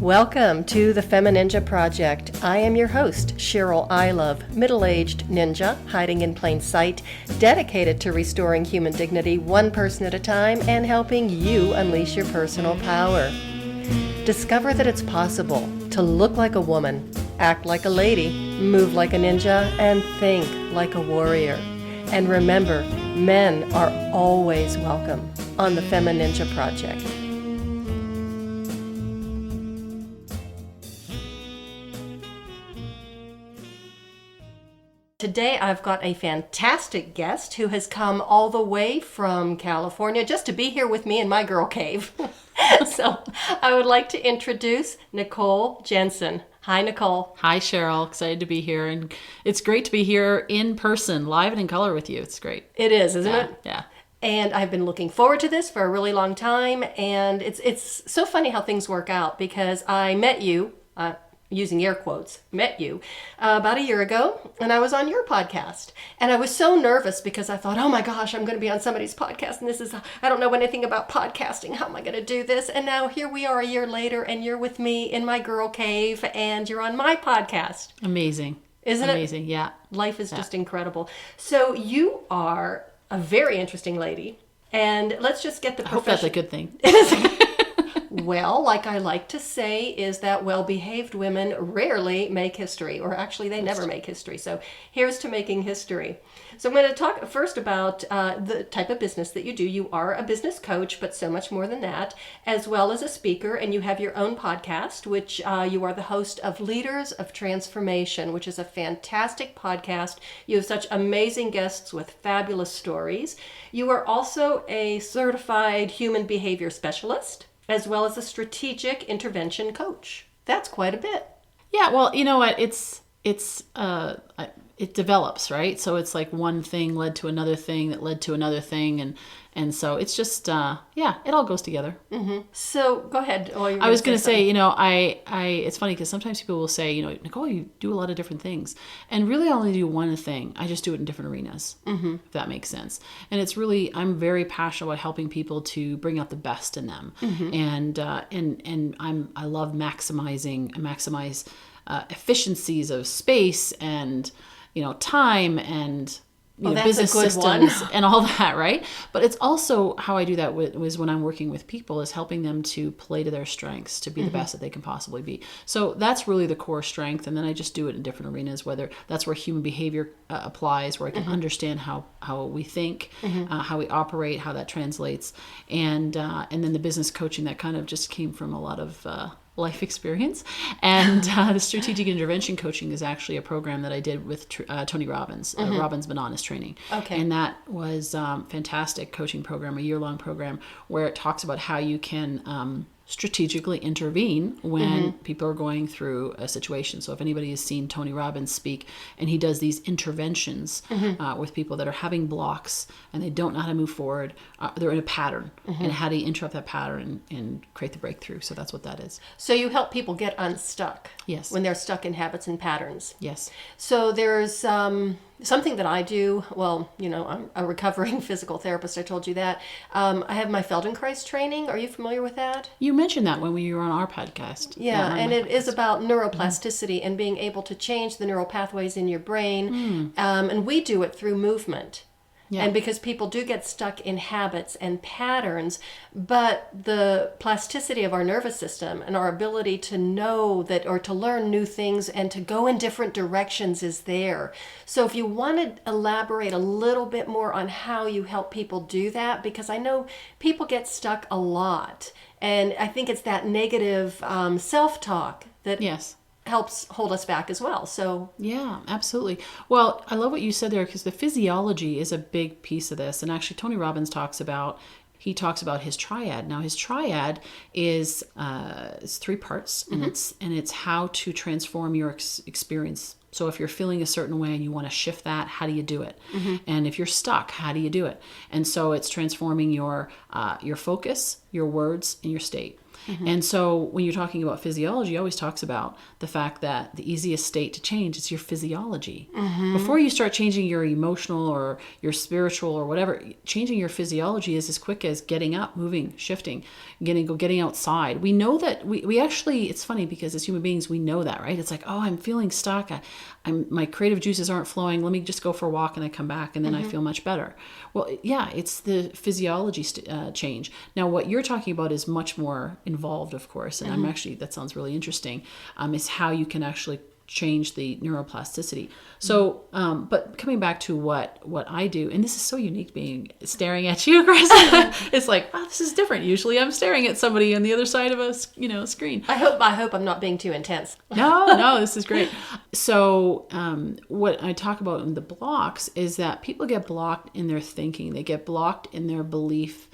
Welcome to the FemiNinja Project. I am your host, Cheryl Ilove, middle-aged ninja hiding in plain sight, dedicated to restoring human dignity one person at a time and helping you unleash your personal power. Discover that it's possible to look like a woman, act like a lady, move like a ninja, and think like a warrior. And remember, men are always welcome on the FemiNinja Project. Today I've got a fantastic guest who has come all the way from California just to be here with me in my girl cave. So I would like to introduce Nicole Jansen. Hi, Nicole. Hi, Cheryl. Excited to be here. And it's great to be here in person, live and in color with you. It's great. It is, isn't it? Yeah. And I've been looking forward to this for a really long time. And it's so funny how things work out because I met you, using air quotes, met you about a year ago, and I was on your podcast. And I was so nervous because I thought, oh my gosh, I'm going to be on somebody's podcast, and I don't know anything about podcasting. How am I going to do this? And now here we are a year later, and you're with me in my girl cave, and you're on my podcast. Amazing. Isn't it? Amazing, yeah. Life is just incredible. So you are a very interesting lady, and let's just get the I hope that's a good thing. Well, like I like to say, is that well-behaved women rarely make history, or actually they never make history. So here's to making history. So I'm going to talk first about the type of business that you do. You are a business coach, but so much more than that, as well as a speaker, and you have your own podcast, which you are the host of Leaders of Transformation, which is a fantastic podcast. You have such amazing guests with fabulous stories. You are also a certified human behavior specialist, as well as a strategic intervention coach. That's quite a bit. Yeah, well, you know what? It develops, right? So it's like one thing led to another thing that led to another thing, and so it's just it all goes together. Mm-hmm. So go ahead. I was going to say, it's funny because sometimes people will say, Nicole, you do a lot of different things, and really I only do one thing. I just do it in different arenas, if that makes sense. And it's really, I'm very passionate about helping people to bring out the best in them, and I love maximize efficiencies of space and time and business systems and all that, right? But it's also how I do that was when I'm working with people is helping them to play to their strengths, to be the best that they can possibly be. So that's really the core strength. And then I just do it in different arenas, whether that's where human behavior applies, where I can understand how we think, how we operate, how that translates. And then the business coaching that kind of just came from a lot of life experience. And the strategic intervention coaching is actually a program that I did with Tony Robbins. Robbins been on his training. Okay. And that was fantastic coaching program, a year-long program where it talks about how you can strategically intervene when people are going through a situation. So if anybody has seen Tony Robbins speak, and he does these interventions with people that are having blocks and they don't know how to move forward, they're in a pattern, and how do you interrupt that pattern and create the breakthrough? So that's what that is. So you help people get unstuck. Yes. When they're stuck in habits and patterns. Yes. So there's something that I do. Well, I'm a recovering physical therapist. I told you that. I have my Feldenkrais training. Are you familiar with that? You mentioned that when we were on our podcast. Yeah, and it is about neuroplasticity and being able to change the neural pathways in your brain. And we do it through movement. Yeah. And because people do get stuck in habits and patterns, but the plasticity of our nervous system and our ability to know that, or to learn new things and to go in different directions is there. So if you want to elaborate a little bit more on how you help people do that, because I know people get stuck a lot. And I think it's that negative self-talk that helps hold us back as well. So yeah, absolutely. Well, I love what you said there because the physiology is a big piece of this. And actually Tony Robbins talks about his triad. Now his triad is 3 parts, and it's how to transform your experience. So if you're feeling a certain way and you want to shift that, how do you do it? And if you're stuck, how do you do it? And so it's transforming your focus, your words, and your state. And so when you're talking about physiology, it always talks about the fact that the easiest state to change is your physiology. Before you start changing your emotional or your spiritual or whatever, changing your physiology is as quick as getting up, moving, shifting, getting outside. We know that we actually, it's funny because as human beings, we know that, right? It's like, oh, I'm feeling stuck. My creative juices aren't flowing. Let me just go for a walk and I come back and then I feel much better. Well, yeah, it's the physiology change. Now, what you're talking about is much more involved, of course. And that sounds really interesting, is how you can actually change the neuroplasticity. So, but coming back to what I do, and this is so unique being staring at you, Chris. It's like, oh, this is different. Usually I'm staring at somebody on the other side of a screen. I hope I'm not being too intense. No, this is great. So, what I talk about in the blocks is that people get blocked in their thinking. They get blocked in their belief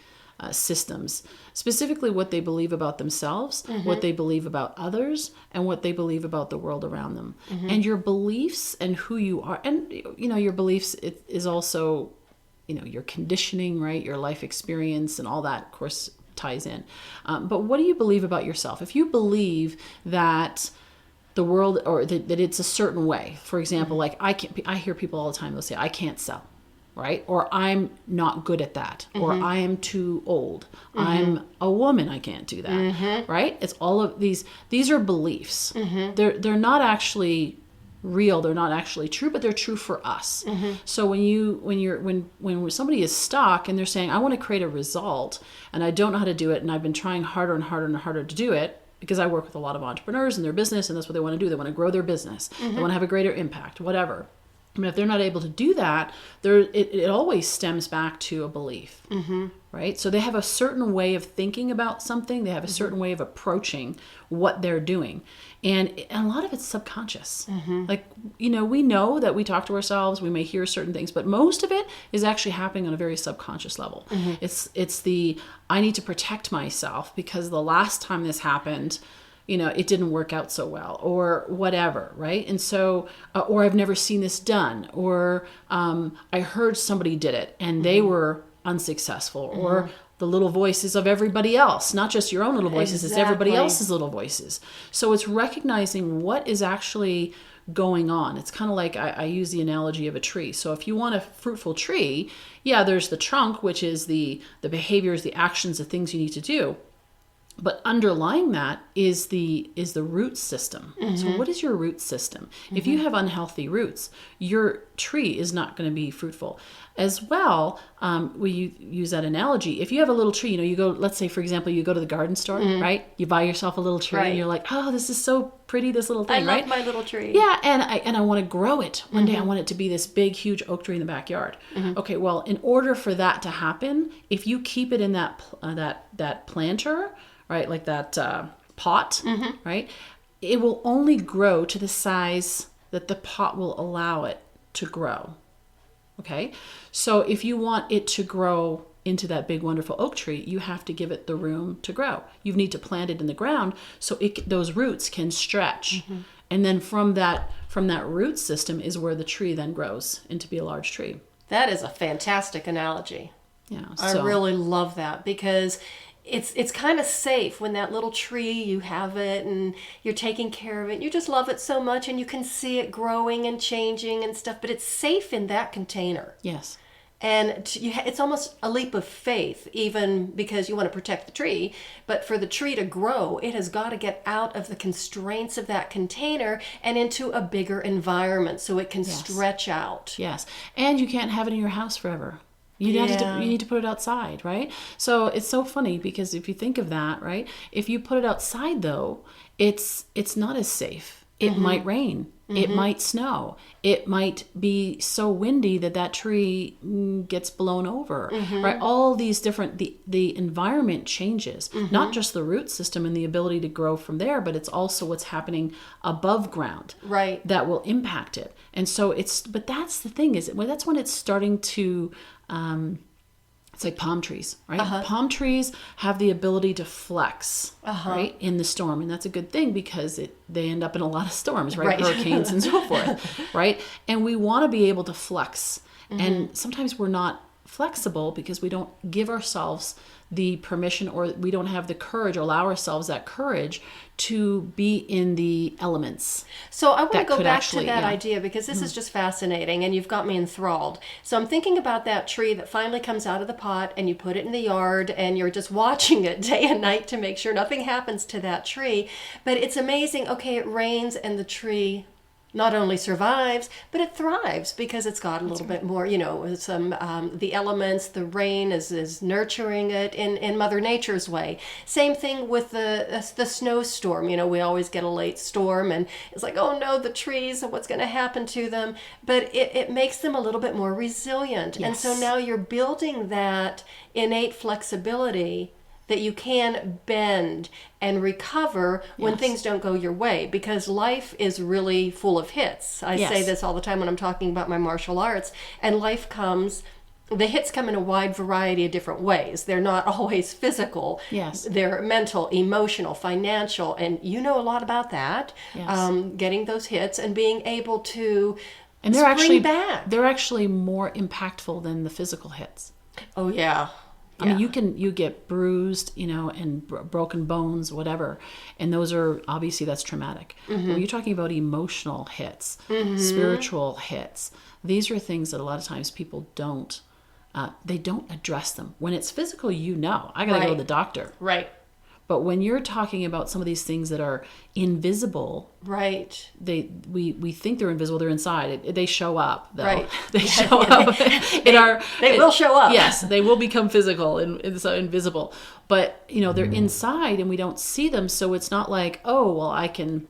systems, specifically what they believe about themselves, what they believe about others, and what they believe about the world around them. And your beliefs and who you are, and your beliefs is also, your conditioning, right? Your life experience and all that, of course, ties in. But what do you believe about yourself? If you believe that the world, or that it's a certain way, for example, like I hear people all the time, they'll say, I can't sell. Right? Or I'm not good at that. Or I am too old. I'm a woman. I can't do that. Right? It's all of these are beliefs. They're not actually real. They're not actually true, but they're true for us. So when somebody is stuck and they're saying, I want to create a result and I don't know how to do it, and I've been trying harder and harder and harder to do it, because I work with a lot of entrepreneurs in their business, and that's what they want to do. They want to grow their business. They want to have a greater impact, whatever. I mean, if they're not able to do that, it always stems back to a belief, right? So they have a certain way of thinking about something. They have a certain way of approaching what they're doing. And a lot of it's subconscious. Like, we know that we talk to ourselves, we may hear certain things, but most of it is actually happening on a very subconscious level. It's the, I need to protect myself because the last time this happened, it didn't work out so well, or whatever, right? And so, or I've never seen this done, or I heard somebody did it and they were unsuccessful, or the little voices of everybody else, not just your own little voices, it's everybody else's little voices. So it's recognizing what is actually going on. It's kind of like, I use the analogy of a tree. So if you want a fruitful tree, there's the trunk, which is the behaviors, the actions, the things you need to do. But underlying that is the root system. So what is your root system? If you have unhealthy roots, your tree is not going to be fruitful. As well, we use that analogy. If you have a little tree, you go, let's say, for example, you go to the garden store, right? You buy yourself a little tree and you're like, oh, this is so pretty, this little thing, right? I love my little tree. Yeah, and I want to grow it. One day I want it to be this big, huge oak tree in the backyard. Okay, well, in order for that to happen, if you keep it in that planter, right, like that pot, right, it will only grow to the size that the pot will allow it to grow. Okay, so if you want it to grow into that big, wonderful oak tree, you have to give it the room to grow. You need to plant it in the ground so those roots can stretch. And then from that root system is where the tree then grows into be a large tree. That is a fantastic analogy. Yeah, I really love that, because it's kind of safe when that little tree, you have it and you're taking care of it. You just love it so much and you can see it growing and changing and stuff, but it's safe in that container. Yes. And it's almost a leap of faith, even because you want to protect the tree. But for the tree to grow, it has got to get out of the constraints of that container and into a bigger environment so it can stretch out. Yes. And you can't have it in your house forever. You need to put it outside, right? So it's so funny because if you think of that, right? If you put it outside, though, it's not as safe. It might rain. It might snow. It might be so windy that tree gets blown over, right? All these different, the environment changes, not just the root system and the ability to grow from there, but it's also what's happening above ground, right? That will impact it. And so but that's the thing that's when it's starting to, it's like palm trees, right? Palm trees have the ability to flex, right, in the storm. And that's a good thing because they end up in a lot of storms, right? Hurricanes and so forth, right? And we want to be able to flex. And sometimes we're not flexible because we don't give ourselves the permission, or we don't have the courage, or allow ourselves that courage to be in the elements. So I want to go back to that idea, because this is just fascinating, and you've got me enthralled. So I'm thinking about that tree that finally comes out of the pot, and you put it in the yard, and you're just watching it day and night to make sure nothing happens to that tree. But it's amazing. Okay, it rains and the tree not only survives, but it thrives because it's got a little bit more, some the elements, the rain is nurturing it in Mother Nature's way. Same thing with the snowstorm. We always get a late storm, and it's like, oh no, the trees, what's going to happen to them? But it makes them a little bit more resilient. Yes. And so now you're building that innate flexibility that you can bend and recover when things don't go your way, because life is really full of hits. I say this all the time when I'm talking about my martial arts, and the hits come in a wide variety of different ways. They're not always physical. Yes. They're mental, emotional, financial, and you know a lot about that. Yes. Getting those hits and being able to and spring back. They're actually more impactful than the physical hits. Oh, yeah. I mean, you get bruised, and broken bones, whatever. And those are, obviously that's traumatic. Mm-hmm. When you're talking about emotional hits, spiritual hits, these are things that a lot of times people they don't address them. When it's physical, I got to go to the doctor. Right. But when you're talking about some of these things that are invisible, right? We think they're invisible. They're inside. They show up, though. Right. They show up. They will show up. Yes, they will become physical and so invisible. But they're inside, and we don't see them. So it's not like, oh, well, I can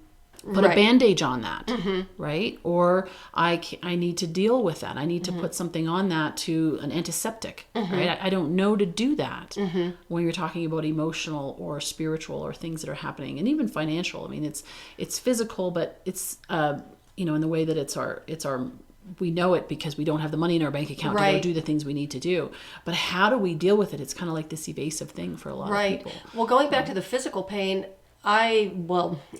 put a bandage on that, right? Or I need to deal with that. I need to put something on that to an antiseptic, right? I don't know to do that when you're talking about emotional or spiritual or things that are happening, and even financial. I mean, it's physical, but it's in the way that it's our we know it because we don't have the money in our bank account to go do the things we need to do. But how do we deal with it? It's kind of like this evasive thing for a lot of people. Well, going back to the physical pain, I've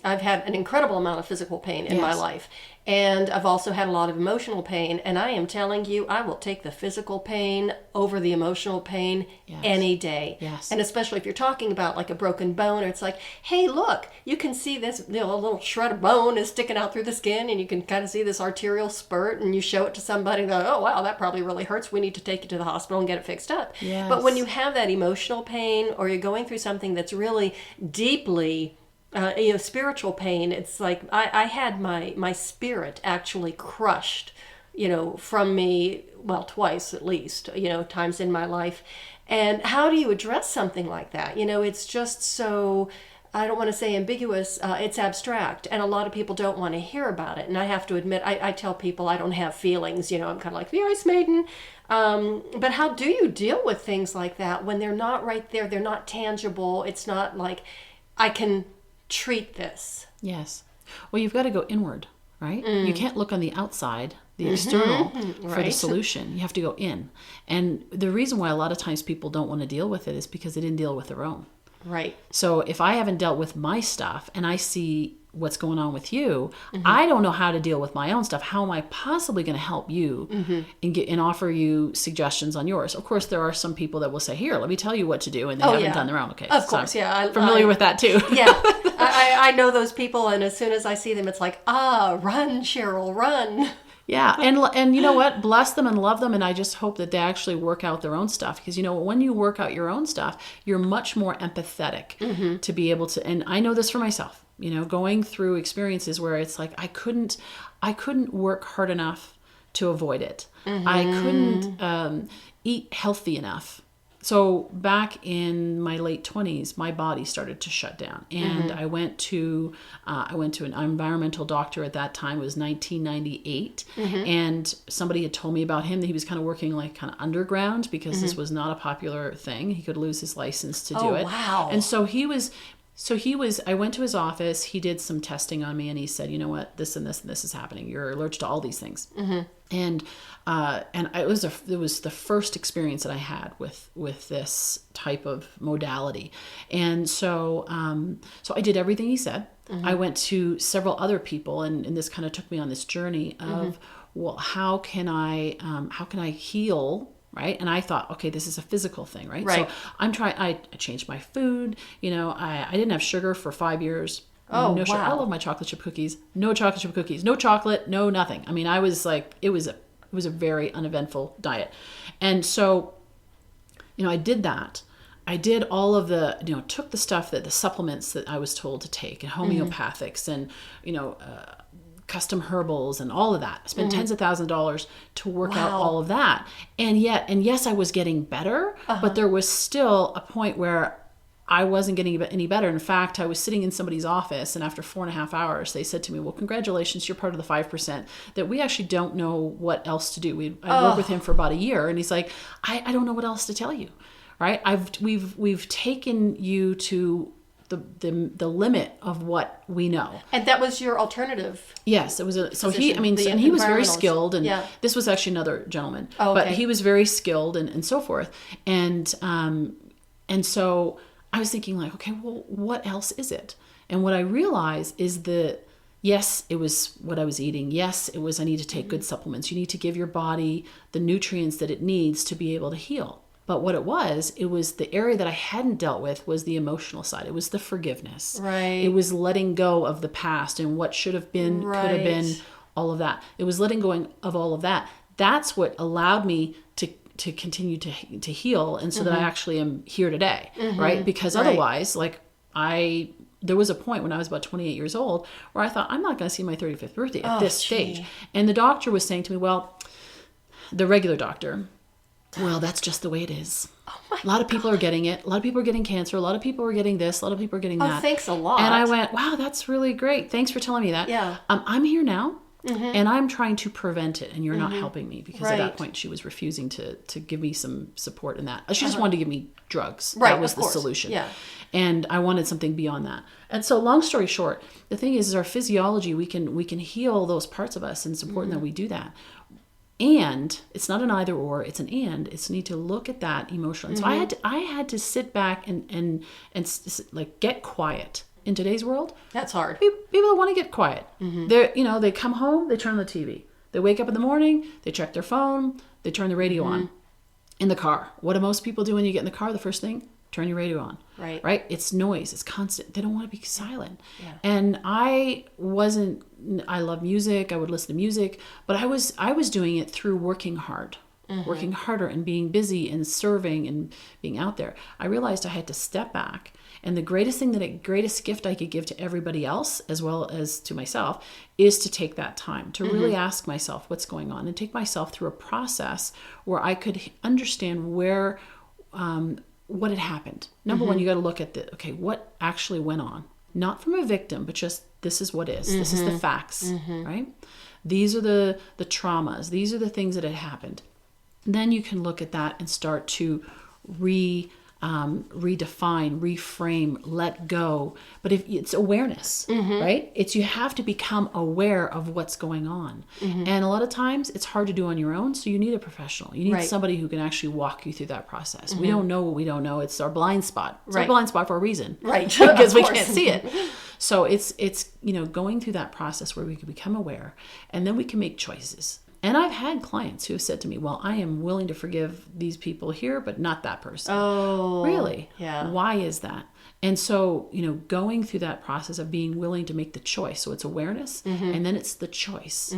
had an incredible amount of physical pain in my life. And I've also had a lot of emotional pain. And I am telling you, I will take the physical pain over the emotional pain any day. Yes. And especially if you're talking about like a broken bone, or it's like, hey, look, you can see this, a little shred of bone is sticking out through the skin, and you can kind of see this arterial spurt, and you show it to somebody and go, oh, wow, that probably really hurts. We need to take you to the hospital and get it fixed up. Yes. But when you have that emotional pain, or you're going through something that's really deeply spiritual pain, it's like I had my spirit actually crushed, from me, well, twice at least, times in my life. And how do you address something like that? It's just so, I don't want to say ambiguous, it's abstract, and a lot of people don't want to hear about it. And I have to admit, I tell people I don't have feelings, I'm kind of like the Ice Maiden. But how do you deal with things like that when they're not right there, they're not tangible, it's not like I can treat this? Yes. Well, you've got to go inward, right? You can't look on the outside, the external, for the solution. You have to go in. And the reason why a lot of times people don't want to deal with it is because they didn't deal with their own. Right. So if I haven't dealt with my stuff and I see what's going on with you, I don't know how to deal with my own stuff. How am I possibly going to help you and offer you suggestions on yours? Of course, there are some people that will say, here, let me tell you what to do, and they haven't done their own. Okay. Of course, I'm familiar with that too. Yeah. I know those people, and as soon as I see them, it's like, run, Cheryl, run. Yeah, and you know what? Bless them and love them, and I just hope that they actually work out their own stuff, because when you work out your own stuff, you're much more empathetic to be able to. And I know this for myself. Going through experiences where it's like I couldn't work hard enough to avoid it. I couldn't eat healthy enough. So back in my late 20s, my body started to shut down, and I went to an environmental doctor at that time. It was 1998, and somebody had told me about him, that he was kind of working like kind of underground, because this was not a popular thing. He could lose his license to do it. Wow. And so I went to his office, he did some testing on me, and he said, you know what, this and this and this is happening. You're allergic to all these things. And it was the first experience that I had with this type of modality. And so I did everything he said. I went to several other people, and this kind of took me on this journey of, well, how can I heal right? And I thought, okay, this is a physical thing, right? Right. So I changed my food. I didn't have sugar for 5 years. Oh, No sugar. I wow. love my chocolate chip cookies. No chocolate chip cookies. No chocolate. No nothing. I mean, I was like, it was a very uneventful diet. And so, I did that. I did all of the, took the stuff the supplements that I was told to take, and homeopathics and, custom herbals and all of that. I spent tens of thousands of dollars to work out all of that. And yes, I was getting better, but there was still a point where I wasn't getting any better. In fact, I was sitting in somebody's office, and after 4.5 hours, they said to me, well, congratulations, you're part of the 5% that we actually don't know what else to do. I worked with him for about a year, and he's like, I don't know what else to tell you, right? We've taken you to the limit of what we know. And that was your alternative. Yes, it was position, and he was very environmentalist. skilled, and Yeah. this was actually another gentleman, Oh, okay. but he was very skilled and so forth. And so I was thinking like, okay, well, what else is it? And what I realized is that, yes, it was what I was eating. Yes, it was, I need to take good supplements. You need to give your body the nutrients that it needs to be able to heal. But what it was the area that I hadn't dealt with was the emotional side. It was the forgiveness. Right. It was letting go of the past and what should have been, could have been, Right. all of that. It was letting go of all of that. That's what allowed me to continue to heal, and so that I actually am here today, right? Because Right. otherwise, like there was a point when I was about 28 years old where I thought, I'm not going to see my 35th birthday at this stage. And the doctor was saying to me, well, the regular doctor, well, that's just the way it is. A lot of people are getting it. A lot of people are getting cancer. A lot of people are getting this. A lot of people are getting that. Oh, thanks a lot. And I went, wow, that's really great. Thanks for telling me that. Yeah. I'm here now. And I'm trying to prevent it, and you're not helping me, because at that Right. point she was refusing to give me some support in that. She just wanted to give me drugs. Right, That was of the course. solution. Yeah. And I wanted something beyond that. And so, long story short, the thing is our physiology, we can heal those parts of us, and it's important that we do that. And it's not an either or, it's an and. It's need to look at that emotionally. And so I had to sit back and like get quiet. In today's world, That's hard. people want to get quiet. They come home, they turn on the TV. They wake up in the morning, they check their phone, they turn the radio on. In the car, what do most people do when you get in the car? The first thing, turn your radio on. Right? It's noise, it's constant. They don't want to be silent. Yeah. And I love music, I would listen to music, but I was doing it through working hard. Working harder and being busy and serving and being out there. I realized I had to step back, and the greatest gift I could give to everybody else as well as to myself is to take that time to really ask myself what's going on, and take myself through a process where I could understand where what had happened. Number one, you got to look at what actually went on, not from a victim, but just this is what is. This is the facts, right? These are the traumas. These are the things that had happened. Then you can look at that and start to redefine, reframe, let go. But if it's awareness, right? You have to become aware of what's going on. And a lot of times it's hard to do on your own. So you need a professional. You need somebody who can actually walk you through that process. We don't know what we don't know. It's our blind spot. It's our blind spot for a reason. Right. Because Of we course. can't see it. So it's going through that process where we can become aware, and then we can make choices. And I've had clients who have said to me, well, I am willing to forgive these people here, but not that person. Oh. Really? Yeah. Why is that? And so, going through that process of being willing to make the choice. So it's awareness, and then it's the choice,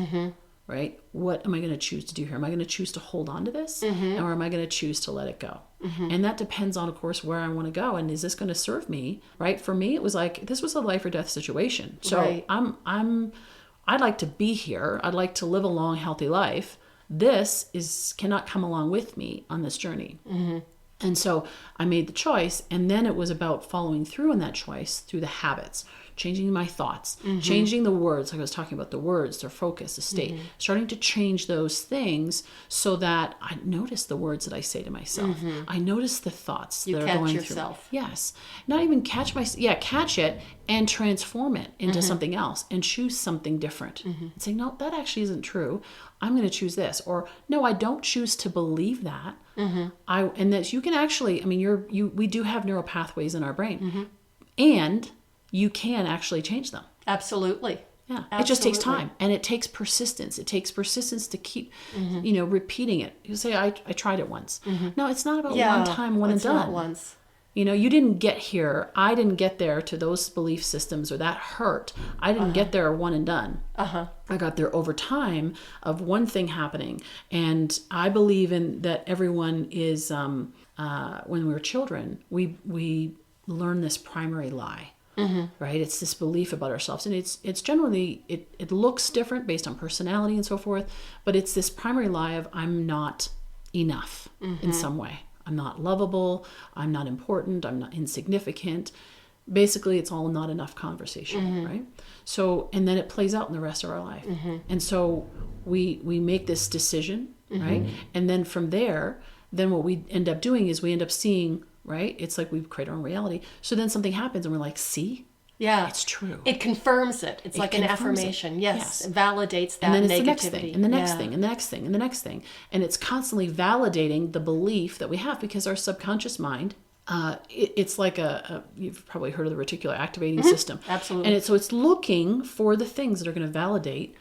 right? What am I going to choose to do here? Am I going to choose to hold on to this? Or am I going to choose to let it go? And that depends on, of course, where I want to go. And is this going to serve me, right? For me, it was like, this was a life or death situation. So I'd like to be here. I'd like to live a long, healthy life. This cannot come along with me on this journey. And so I made the choice, and then it was about following through on that choice through the habits, changing my thoughts, changing the words, like I was talking about, the words, their focus, the state, starting to change those things so that I notice the words that I say to myself. I notice the thoughts that are catch going yourself. through. Yes. Not even catch it and transform it into something else and choose something different. And say, no, that actually isn't true. I'm going to choose this. Or no, I don't choose to believe that. And that you can actually, we do have neural pathways in our brain, and you can actually change them. Absolutely. Yeah. Absolutely. It just takes time, and it takes persistence. It takes persistence to keep, repeating it. You say, I tried it once. No, it's not about one time, one and done. Not once. You didn't get here. I didn't get there to those belief systems or that hurt. I didn't get there one and done. I got there over time of one thing happening. And I believe in that everyone is, when we were children, we learn this primary lie. Right? It's this belief about ourselves. And it's generally, it looks different based on personality and so forth, but it's this primary lie of I'm not enough in some way. I'm not lovable. I'm not important. I'm not insignificant. Basically, it's all not enough conversation, right? So, and then it plays out in the rest of our life. And so we make this decision, right? And then from there, then what we end up doing is we end up seeing, right? It's like we create our own reality. So then something happens and we're like, see? Yeah. It's true. It confirms it. It's like an affirmation. Yes. It validates that and then it's negativity. the next thing, and the next thing, and the next thing, and the next thing. And it's constantly validating the belief that we have, because our subconscious mind, it's like you've probably heard of the reticular activating system. Absolutely. And so it's looking for the things that are going to validate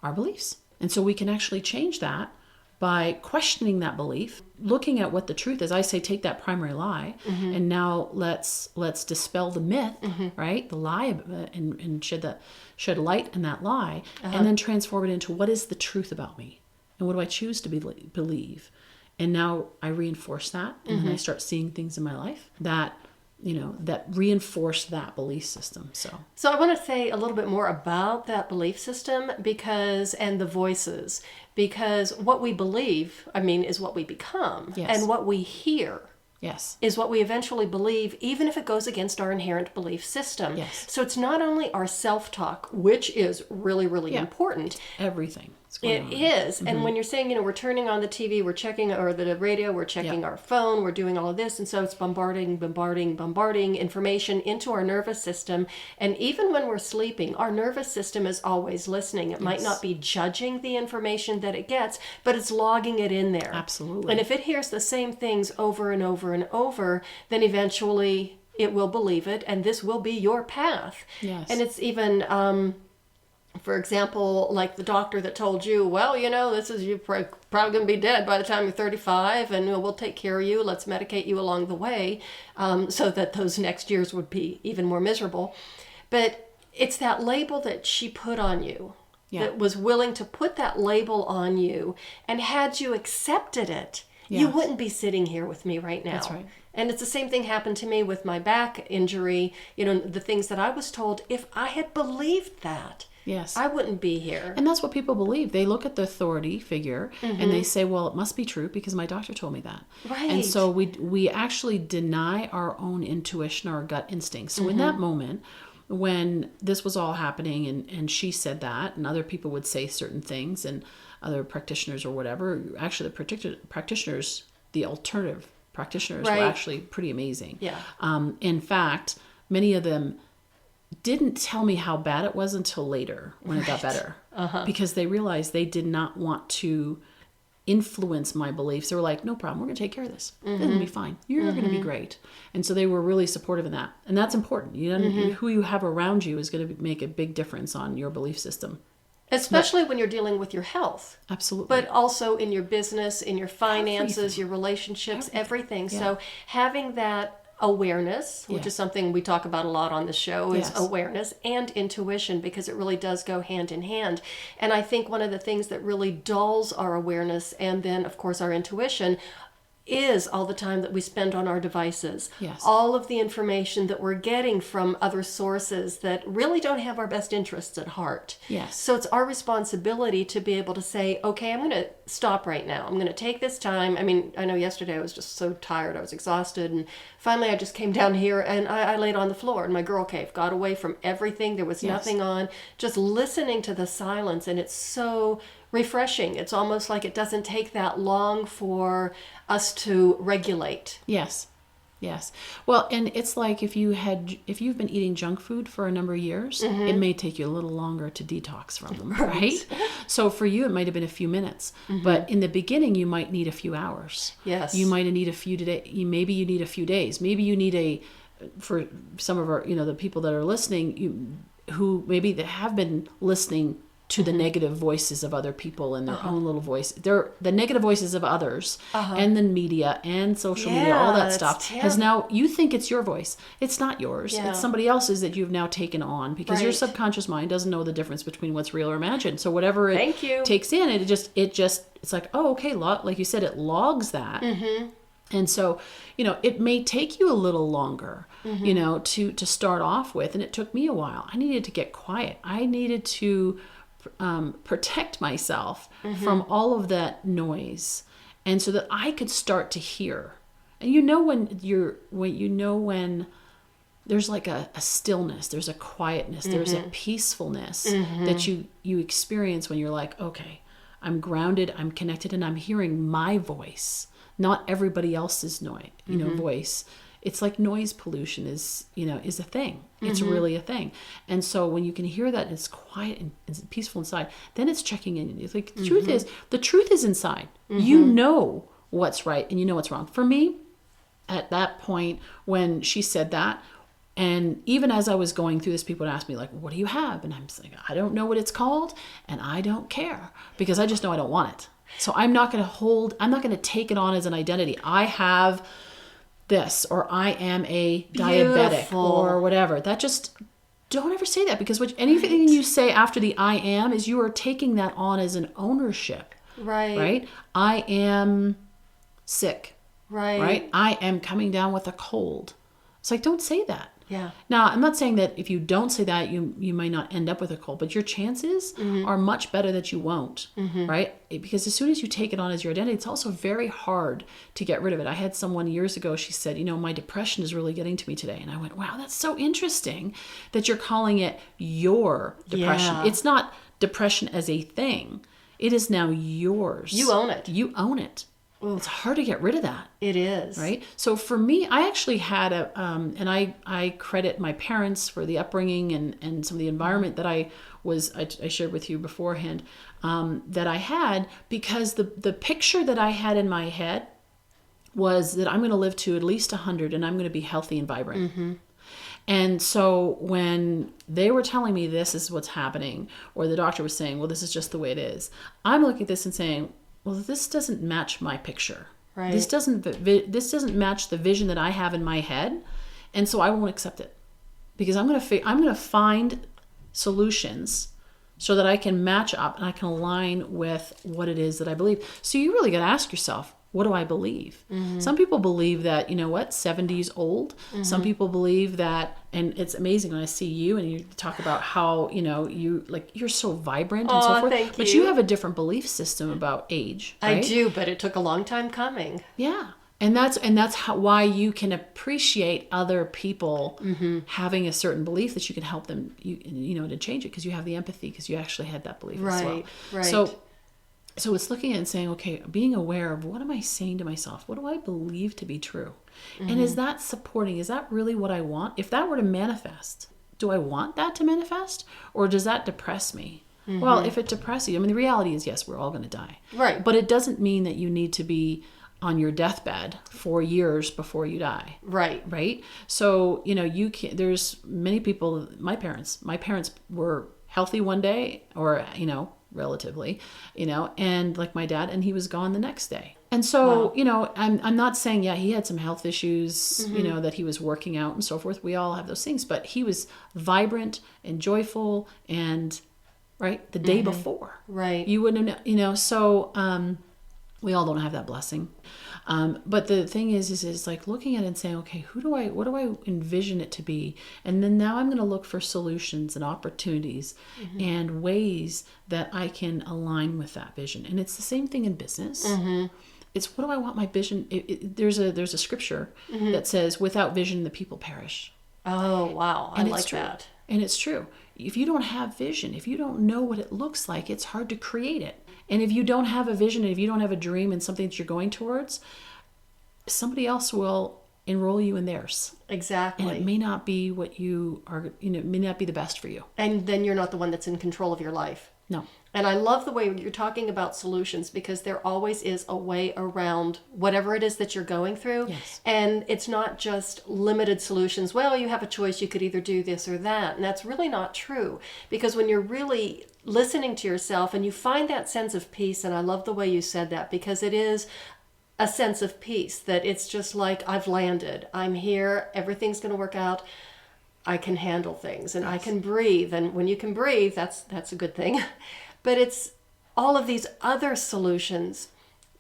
our beliefs. And so we can actually change that by questioning that belief, looking at what the truth is. I say, take that primary lie, and now let's dispel the myth, right? The lie, and shed light in that lie, and then transform it into what is the truth about me, and what do I choose to believe. And now I reinforce that, and then I start seeing things in my life that that reinforce that belief system. So I want to say a little bit more about that belief system, and the voices, because what we believe, is what we become. Yes. And what we hear is what we eventually believe, even if it goes against our inherent belief system. Yes. So it's not only our self-talk, which is really, really important. It's everything. It is. And when you're saying, we're turning on the TV, we're checking, or the radio, we're checking our phone, we're doing all of this. And so it's bombarding information into our nervous system. And even when we're sleeping, our nervous system is always listening. It might not be judging the information that it gets, but it's logging it in there. Absolutely. And if it hears the same things over and over and over, then eventually it will believe it, and this will be your path. Yes. And it's even... for example, like the doctor that told you, well, you're probably going to be dead by the time you're 35, and we'll take care of you. Let's medicate you along the way, so that those next years would be even more miserable. But it's that label that she put on you, that was willing to put that label on you, and had you accepted it, you wouldn't be sitting here with me right now. That's right. And it's the same thing happened to me with my back injury. The things that I was told, if I had believed that, yes, I wouldn't be here. And that's what people believe. They look at the authority figure and they say, well, it must be true because my doctor told me that. Right. And so we actually deny our own intuition, our gut instinct. So in that moment, when this was all happening and she said that, and other people would say certain things, and other practitioners or whatever, actually the practitioners, the alternative practitioners were actually pretty amazing. Yeah. In fact, many of them didn't tell me how bad it was until later when it got better, because they realized they did not want to influence my beliefs. They were like, no problem, we're going to take care of this. It's going to be fine. You're going to be great. And so they were really supportive in that. And that's important. Who you have around you is going to make a big difference on your belief system. Especially when you're dealing with your health. Absolutely. But also in your business, in your finances, your relationships, everything. Yeah. So having that awareness, which is something we talk about a lot on the show, is awareness and intuition, because it really does go hand in hand. And I think one of the things that really dulls our awareness, and then of course our intuition, is all the time that we spend on our devices. Yes. All of the information that we're getting from other sources that really don't have our best interests at heart. Yes. So it's our responsibility to be able to say, okay, I'm going to stop right now. I'm going to take this time. I know yesterday I was just so tired. I was exhausted. And finally I just came down here and I laid on the floor in my girl cave, got away from everything. There was nothing on, just listening to the silence. And it's so refreshing. It's almost like it doesn't take that long for us to regulate. Yes. Well, and it's like if you've been eating junk food for a number of years, it may take you a little longer to detox from them, right? So for you, it might have been a few minutes, but in the beginning, you might need a few hours. Yes. You might need a few days. Maybe you need a few days. Maybe you need for some of our, the people that are listening, who maybe they have been listening to the negative voices of other people and their own little voice. They're the negative voices of others and the media and social media, all that stuff has now, you think it's your voice. It's not yours. Yeah. It's somebody else's that you've now taken on, because your Right. subconscious mind doesn't know the difference between what's real or imagined. So whatever it Thank you. takes in, it's like, oh, okay, like you said, it logs that. And so, it may take you a little longer, to start off with. And it took me a while. I needed to get quiet. I needed to protect myself from all of that noise, and so that I could start to hear. And when there's like a stillness, there's a quietness, there's a peacefulness that you experience when you're like, okay, I'm grounded, I'm connected, and I'm hearing my voice, not everybody else's noise, voice. It's like noise pollution is a thing. It's really a thing. And so when you can hear that, it's quiet and it's peaceful inside, then it's checking in. It's like, the truth is inside. You know what's right and you know what's wrong. For me, at that point when she said that, and even as I was going through this, people would ask me like, what do you have? And I'm just like, I don't know what it's called, and I don't care, because I just know I don't want it. So I'm not going to take it on as an identity. I have this, or I am a diabetic, Beautiful. or whatever. That just, don't ever say that, because anything you say after the I am is you are taking that on as an ownership. Right? I am sick. Right? I am coming down with a cold. It's like, don't say that. Yeah. Now, I'm not saying that if you don't say that, you might not end up with a cold, but your chances are much better that you won't, right? Because as soon as you take it on as your identity, it's also very hard to get rid of it. I had someone years ago, she said, my depression is really getting to me today. And I went, wow, that's so interesting that you're calling it your depression. Yeah. It's not depression as a thing. It is now yours. You own it. You own it. Oof. It's hard to get rid of that. It is. Right? So for me, I actually had and I credit my parents for the upbringing and some of the environment that I shared with you beforehand, that I had, because the picture that I had in my head was that I'm going to live to at least 100 and I'm going to be healthy and vibrant. And so when they were telling me this is what's happening, or the doctor was saying, well, this is just the way it is, I'm looking at this and saying, well, this doesn't match my picture. Right. This doesn't match the vision that I have in my head, and so I won't accept it, because I'm going to find solutions so that I can match up and I can align with what it is that I believe. So you really got to ask yourself, what do I believe? Some people believe that, 70's old. Some people believe that, and it's amazing when I see you and you talk about how, you're so vibrant and so forth. Thank but you. you have a different belief system about age, right? I do, but it took a long time coming. Yeah. And that's why you can appreciate other people having a certain belief, that you can help them, to change it, because you have the empathy, because you actually had that belief as well. Right. So it's looking at and saying, okay, being aware of, what am I saying to myself? What do I believe to be true? And is that supporting? Is that really what I want? If that were to manifest, do I want that to manifest? Or does that depress me? Well, if it depresses you, the reality is, yes, we're all going to die. Right. But it doesn't mean that you need to be on your deathbed for years before you die. Right? So, you can, there's many people, my parents were healthy one day, or, relatively, and like my dad, and he was gone the next day. And so, Wow. I'm not saying, he had some health issues, that he was working out and so forth. We all have those things, but he was vibrant and joyful, and right, the day before. Right. You wouldn't have, so, we all don't have that blessing. But the thing is like looking at it and saying, okay, what do I envision it to be? And then now I'm going to look for solutions and opportunities and ways that I can align with that vision. And it's the same thing in business. It's, what do I want my vision? There's a scripture that says, without vision, the people perish. Oh, wow. I like that. And it's true. If you don't have vision, if you don't know what it looks like, it's hard to create it. And if you don't have a vision, and if you don't have a dream and something that you're going towards, somebody else will enroll you in theirs. Exactly. And it may not be what you are, it may not be the best for you. And then you're not the one that's in control of your life. No. And I love the way you're talking about solutions, because there always is a way around whatever it is that you're going through. Yes. And it's not just limited solutions. Well, you have a choice. You could either do this or that. And that's really not true, because when you're really listening to yourself and you find that sense of peace, and I love the way you said that, because it is a sense of peace, that it's just like, I've landed. I'm here. Everything's going to work out. I can handle things, and I can breathe. And when you can breathe, that's a good thing. But it's all of these other solutions.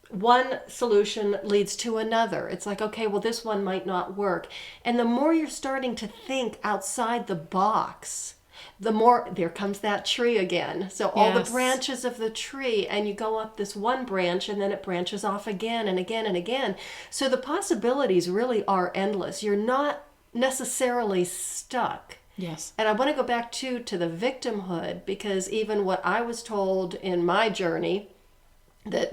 One solution leads to another. It's like, okay, well, this one might not work. And the more you're starting to think outside the box, the more, there comes that tree again. So all the branches of the tree, and you go up this one branch, and then it branches off again and again and again. So the possibilities really are endless. You're not necessarily stuck. Yes. And I want to go back to the victimhood, because even what I was told in my journey, that,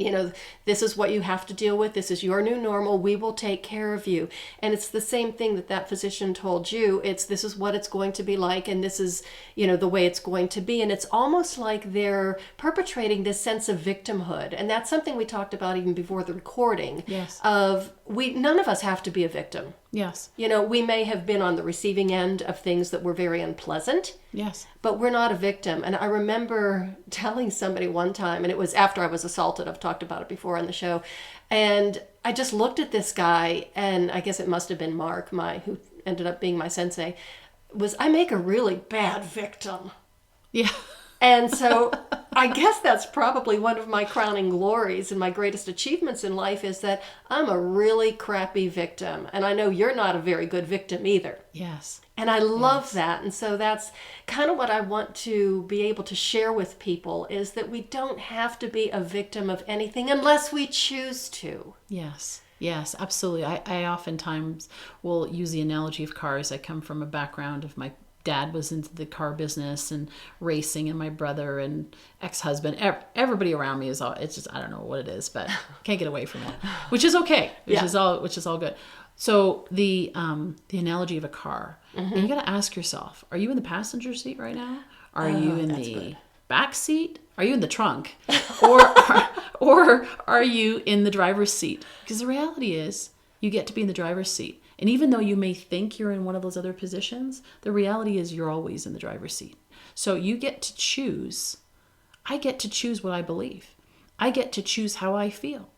this is what you have to deal with. This is your new normal. We will take care of you. And it's the same thing that physician told you. This is what it's going to be like. And this is, the way it's going to be. And it's almost like they're perpetrating this sense of victimhood. And that's something we talked about even before the recording. Yes. None of us have to be a victim. Yes. We may have been on the receiving end of things that were very unpleasant. Yes. But we're not a victim. And I remember telling somebody one time, and it was after I was assaulted. I've talked about it before on the show. And I just looked at this guy, and I guess it must have been Mark, who ended up being my sensei, I make a really bad victim. Yeah. And so I guess that's probably one of my crowning glories and my greatest achievements in life, is that I'm a really crappy victim. And I know you're not a very good victim either. Yes. And I love that. And so that's kind of what I want to be able to share with people, is that we don't have to be a victim of anything unless we choose to. Yes. Yes, absolutely. I oftentimes will use the analogy of cars. I come from a background of my dad was into the car business and racing, and my brother and ex-husband, everybody around me it's just, I don't know what it is, but can't get away from it, which is okay, which is all good. So the analogy of a car, and you got to ask yourself, are you in the passenger seat right now? Are you in the back seat? Are you in the trunk? or are you in the driver's seat? Because the reality is, you get to be in the driver's seat. And even though you may think you're in one of those other positions, the reality is you're always in the driver's seat. So you get to choose. I get to choose what I believe. I get to choose how I feel.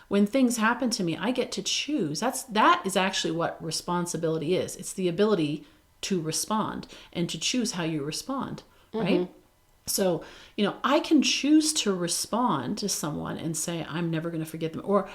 When things happen to me, I get to choose. That is actually what responsibility is. It's the ability to respond and to choose how you respond, right? Mm-hmm. So, I can choose to respond to someone and say, I'm never going to forget them, or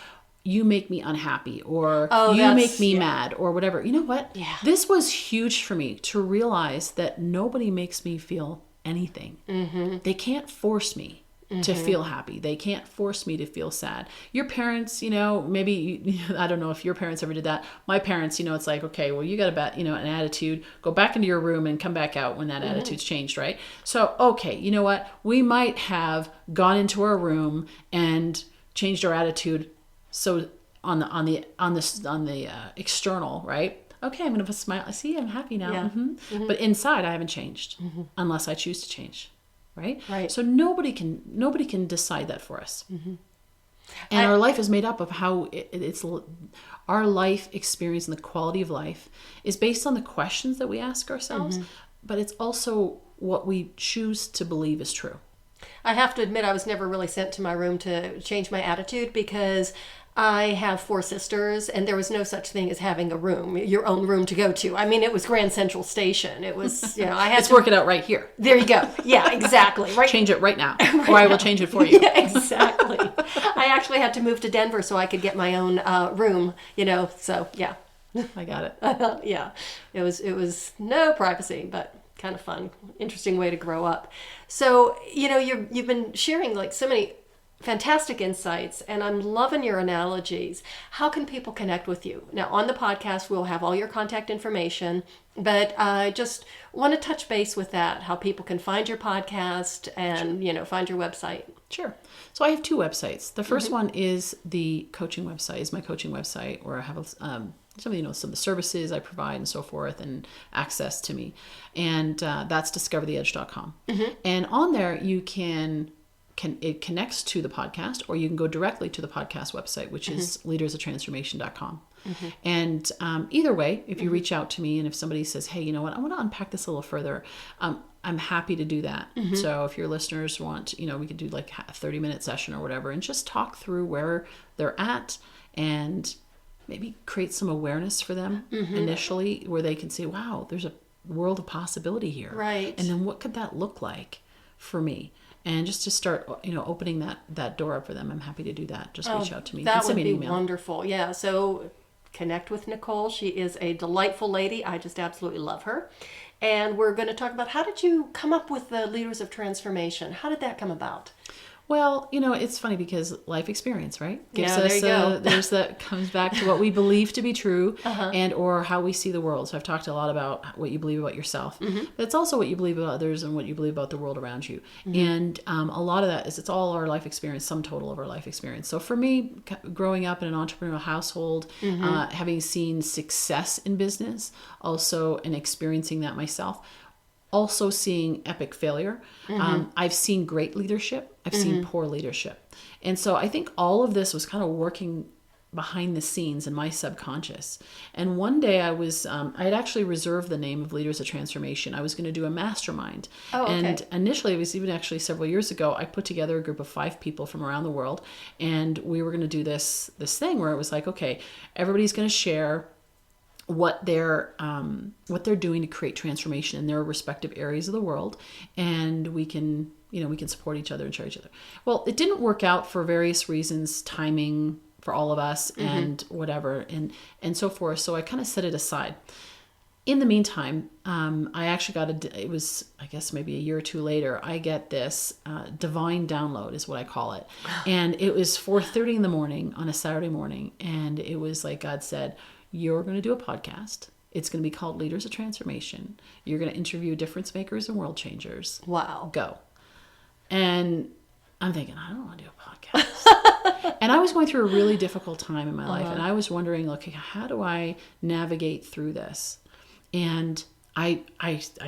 you make me unhappy, or you make me mad, or whatever. You know what? Yeah. This was huge for me to realize that nobody makes me feel anything. Mm-hmm. They can't force me to feel happy. They can't force me to feel sad. Your parents, maybe, I don't know if your parents ever did that. My parents, it's like, okay, well, you got an attitude, go back into your room and come back out when that attitude's changed, right? So, okay, you know what? We might have gone into our room and changed our attitude. So on the external, right? Okay, I'm gonna smile. I see, I'm happy now. Yeah. Mm-hmm. Mm-hmm. But inside, I haven't changed unless I choose to change, right? Right. So nobody can decide that for us. Mm-hmm. And our life is made up of how it's our life experience, and the quality of life is based on the questions that we ask ourselves, but it's also what we choose to believe is true. I have to admit, I was never really sent to my room to change my attitude, because I have 4 sisters, and there was no such thing as having a room, your own room to go to. I mean, it was Grand Central Station. It was, I had to work it out right here. There you go. Yeah, exactly. Right. Change it right now, or I will change it for you. Yeah, exactly. I actually had to move to Denver so I could get my own room, so yeah. I got it. Yeah, it was no privacy, but kind of fun, interesting way to grow up. So, you've been sharing like so many fantastic insights, and I'm loving your analogies. How can people connect with you? Now, on the podcast, we'll have all your contact information, but I just want to touch base with that, how people can find your podcast and, find your website. Sure. So I have 2 websites. The first one is the coaching website, is my coaching website, where I have some of some of the services I provide and so forth, and access to me. And that's discovertheedge.com. And on there you it connects to the podcast, or you can go directly to the podcast website, which is leadersoftransformation.com. And either way, if you reach out to me, and if somebody says, hey, you know what, I want to unpack this a little further, I'm happy to do that. So if your listeners want, we could do like a 30-minute session or whatever, and just talk through where they're at, and maybe create some awareness for them initially, where they can say, wow, there's a world of possibility here. Right. And then what could that look like for me? And just to start, opening that door up for them, I'm happy to do that. Just reach out to me. That would be email. wonderful. Yeah. So connect with Nicole. She is a delightful lady. I just absolutely love her. And we're going to talk about, how did you come up with the Leaders of Transformation? How did that come about? Well, it's funny because life experience, right? Yeah, there you go. There's that comes back to what we believe to be true, and or how we see the world. So I've talked a lot about what you believe about yourself, but it's also what you believe about others and what you believe about the world around you. And a lot of that is, it's all our life experience, sum total of our life experience. So for me, growing up in an entrepreneurial household, having seen success in business, also, and experiencing that myself, also seeing epic failure. I've seen great leadership. I've seen poor leadership. And so I think all of this was kind of working behind the scenes in my subconscious. And one day I had actually reserved the name of Leaders of Transformation. I was going to do a mastermind. Oh, okay. And initially, it was even actually several years ago, I put together a group of 5 people from around the world. And we were going to do this thing where it was like, okay, everybody's going to share what they're doing to create transformation in their respective areas of the world, and we can support each other and share each other. Well, it didn't work out for various reasons, timing for all of us, and whatever, and so forth. So I kind of set it aside. In the meantime, I actually it was, I guess, maybe a year or two later, I get this divine download, is what I call it. And it was 4:30 in the morning on a Saturday morning, and it was like God said, you're going to do a podcast. It's going to be called Leaders of Transformation. You're going to interview difference makers and world changers. Wow. Go. And I'm thinking, I don't want to do a podcast. And I was going through a really difficult time in my life. And I was wondering, okay, how do I navigate through this? And I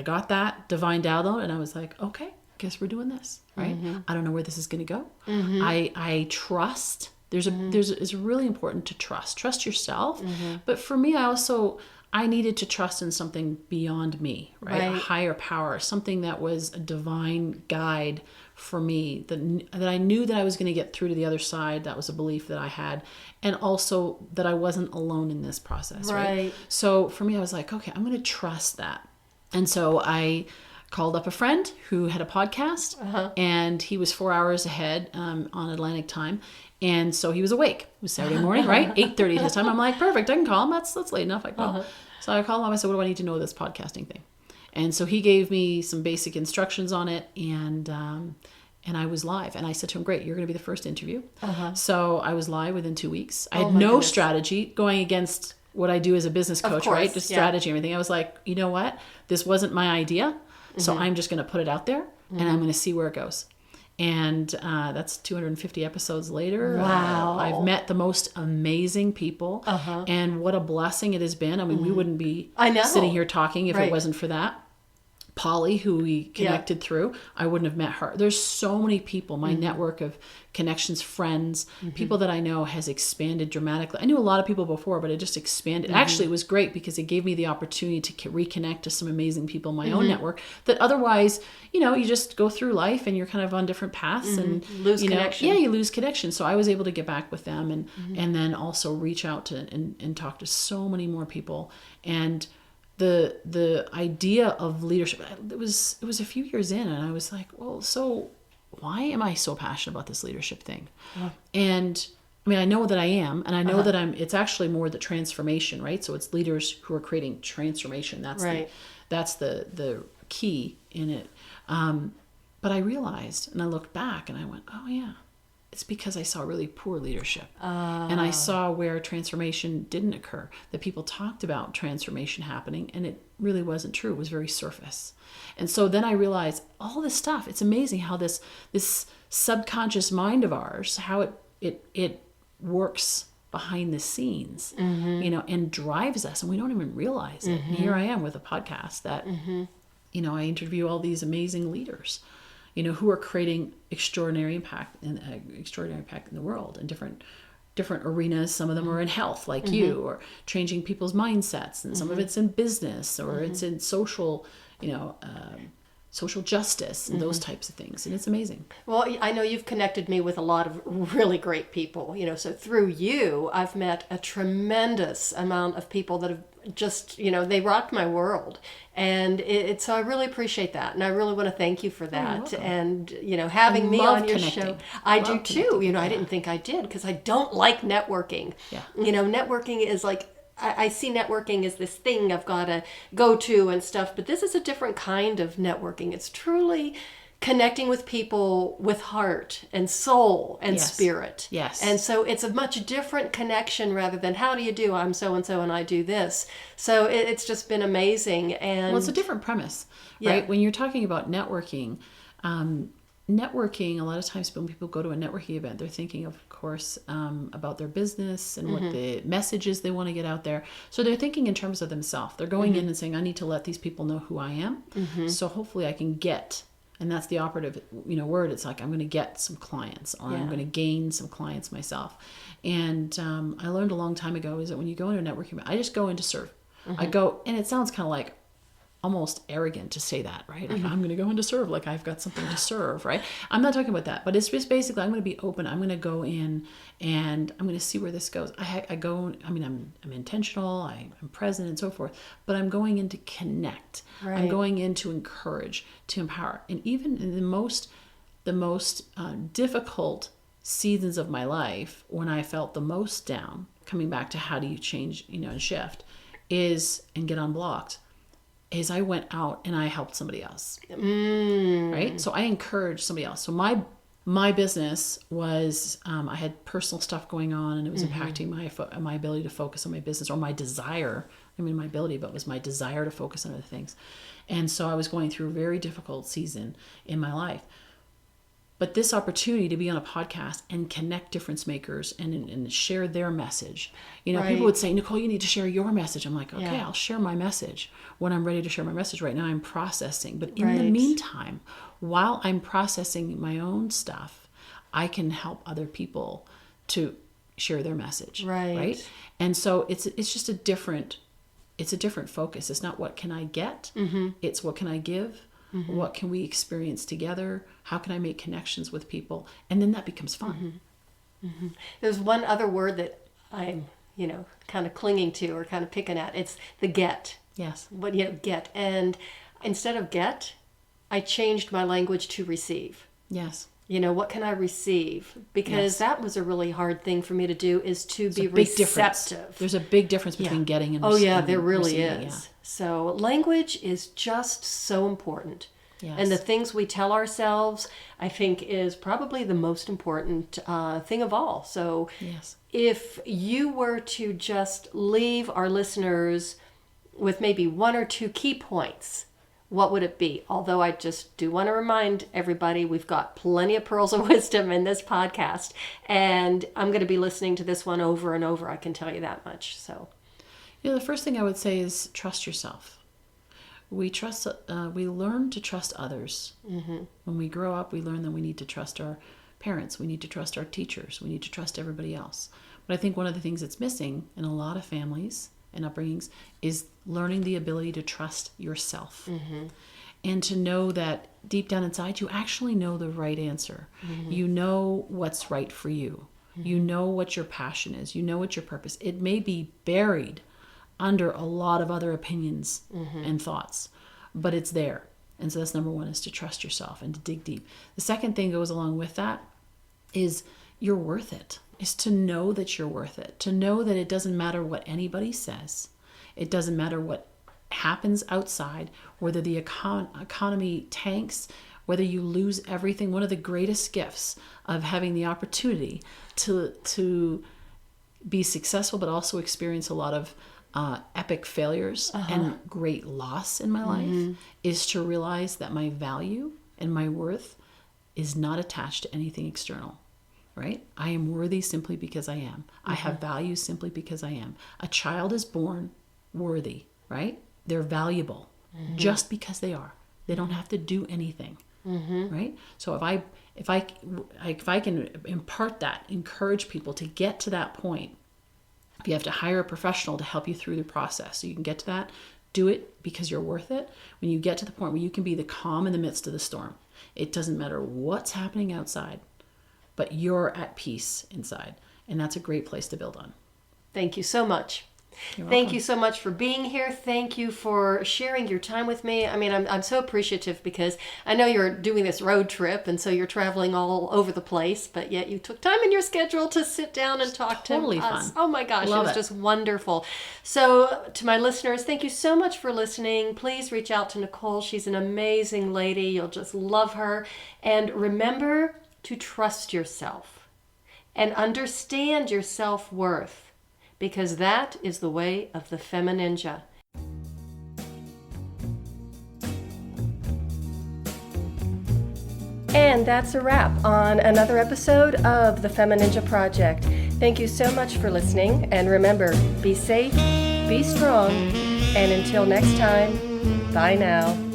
got that divine download, and I was like, okay, guess we're doing this, right? I don't know where this is going to go. I trust. It's really important to trust yourself. But for me, I needed to trust in something beyond me, right? A higher power, something that was a divine guide for me, that I knew that I was going to get through to the other side. That was a belief that I had. And also that I wasn't alone in this process, right? So for me, I was like, okay, I'm going to trust that. And so I called up a friend who had a podcast, and he was 4 hours ahead on Atlantic time. And so he was awake. It was Saturday morning, right? 8:30 at the time. I'm like, perfect, I can call him. That's late enough. I call. So I called him. I said, what do I need to know this podcasting thing? And so he gave me some basic instructions on it, and I was live. And I said to him, great, you're going to be the first interview. So I was live within 2 weeks. I had no strategy, going against what I do as a business coach, right? Just strategy and everything. I was like, you know what? This wasn't my idea. So I'm just going to put it out there, and I'm going to see where it goes. And that's 250 episodes later. Wow. I've met the most amazing people. And what a blessing it has been. I mean, we wouldn't be sitting here talking if it wasn't for that. Polly, who we connected through, I wouldn't have met her. There's so many people. My network of connections, friends, people that I know has expanded dramatically. I knew a lot of people before, but it just expanded. Actually, it was great because it gave me the opportunity to reconnect to some amazing people in my own network that otherwise, you just go through life and you're kind of on different paths and lose connection. Yeah, you lose connection. So I was able to get back with them and then also reach out to and talk to so many more people. And the idea of leadership, it was a few years in, and I was like, well, so why am I so passionate about this leadership thing? And I mean, I know that I am, and I know that it's actually more the transformation, right? So it's leaders who are creating transformation. That's the key in it. But I realized, and I looked back and I went, oh yeah, it's because I saw really poor leadership. And I saw where transformation didn't occur, that people talked about transformation happening, and it really wasn't true. It was very surface. And so then I realized all this stuff, it's amazing how this subconscious mind of ours, how it works behind the scenes, and drives us, and we don't even realize it. And here I am with a podcast that, I interview all these amazing leaders, who are creating extraordinary impact in the world in different arenas. Some of them are in health, like you, or changing people's mindsets, and some of it's in business, or it's in social, social justice and those types of things. And it's amazing. Well, I know you've connected me with a lot of really great people, so through you, I've met a tremendous amount of people that have just, they rocked my world. And so I really appreciate that. And I really want to thank you for that. And, having me on your show. I do too. I didn't think I did, because I don't like networking. Yeah. Networking is like, I see networking as this thing I've got to go to and stuff, but this is a different kind of networking. It's truly connecting with people with heart and soul and spirit. Yes. And so it's a much different connection rather than, how do you do? I'm so-and-so and I do this. So it's just been amazing. And well, it's a different premise, right? When you're talking about networking, a lot of times when people go to a networking event, they're thinking, of course, about their business and what the messages they want to get out there. So they're thinking in terms of themselves. They're going in and saying, I need to let these people know who I am. So hopefully I can get, and that's the operative, word. It's like, I'm going to get some clients, or I'm going to gain some clients myself. And I learned a long time ago is that when you go into a networking event, I just go in to serve. I go, and it sounds kind of like almost arrogant to say that, right? Like, I'm going to go in to serve, like I've got something to serve, right? I'm not talking about that, but it's just basically, I'm going to be open. I'm going to go in and I'm going to see where this goes. I'm intentional, I'm present and so forth, but I'm going in to connect. Right. I'm going in to encourage, to empower. And even in the most difficult seasons of my life, when I felt the most down, coming back to how do you change, and shift, and get unblocked, is I went out and I helped somebody else, right? So I encouraged somebody else. So my business was, I had personal stuff going on, and it was impacting my ability to focus on my business, or my desire. My ability, but it was my desire to focus on other things. And so I was going through a very difficult season in my life. But this opportunity to be on a podcast and connect difference makers and share their message. People would say, Nicole, you need to share your message. I'm like, okay, I'll share my message when I'm ready to share my message. Right now I'm processing. But in the meantime, while I'm processing my own stuff, I can help other people to share their message. Right? And so it's just a different focus. It's not what can I get? It's what can I give? What can we experience together? How can I make connections with people? And then that becomes fun. There's one other word that I'm, kind of clinging to or kind of picking at. It's the get. Yes. What, get. And instead of get, I changed my language to receive. Yes. What can I receive? Because that was a really hard thing for me to do, is to be receptive. There's a big difference between getting and receiving. Oh yeah, there really receiving, is. So language is just so important. Yes. And the things we tell ourselves, I think, is probably the most important thing of all. So if you were to just leave our listeners with maybe one or two key points, what would it be? Although I just do want to remind everybody, we've got plenty of pearls of wisdom in this podcast, and I'm going to be listening to this one over and over. I can tell you that much. So, the first thing I would say is trust yourself. We learn to trust others. When we grow up, we learn that we need to trust our parents. We need to trust our teachers. We need to trust everybody else. But I think one of the things that's missing in a lot of families and upbringings is learning the ability to trust yourself. And to know that deep down inside, you actually know the right answer. You know what's right for you. You know what your passion is. You know what your purpose. It may be buried under a lot of other opinions and thoughts, but it's there. And so that's number one, is to trust yourself and to dig deep. The second thing goes along with that is you're worth it. Is to know that you're worth it. To know that it doesn't matter what anybody says. It doesn't matter what happens outside, whether the economy tanks, whether you lose everything. One of the greatest gifts of having the opportunity to be successful, but also experience a lot of epic failures and great loss in my life, is to realize that my value and my worth is not attached to anything external. right? I am worthy simply because I am. I have value simply because I am. A child is born worthy, right? They're valuable just because they are. They don't have to do anything, right? So if I can impart that, encourage people to get to that point, if you have to hire a professional to help you through the process so you can get to that, do it because you're worth it. When you get to the point where you can be the calm in the midst of the storm, it doesn't matter what's happening outside, but you're at peace inside. And that's a great place to build on. Thank you so much. Thank you so much for being here. Thank you for sharing your time with me. I mean, I'm so appreciative because I know you're doing this road trip and so you're traveling all over the place, but yet you took time in your schedule to sit down and talk to us. Fun. Oh my gosh, Love it was just wonderful. So to my listeners, thank you so much for listening. Please reach out to Nicole. She's an amazing lady. You'll just love her. And remember to trust yourself and understand your self-worth, because that is the way of the FemiNinja. And that's a wrap on another episode of the FemiNinja Project. Thank you so much for listening, and remember, be safe, be strong, and until next time, bye now.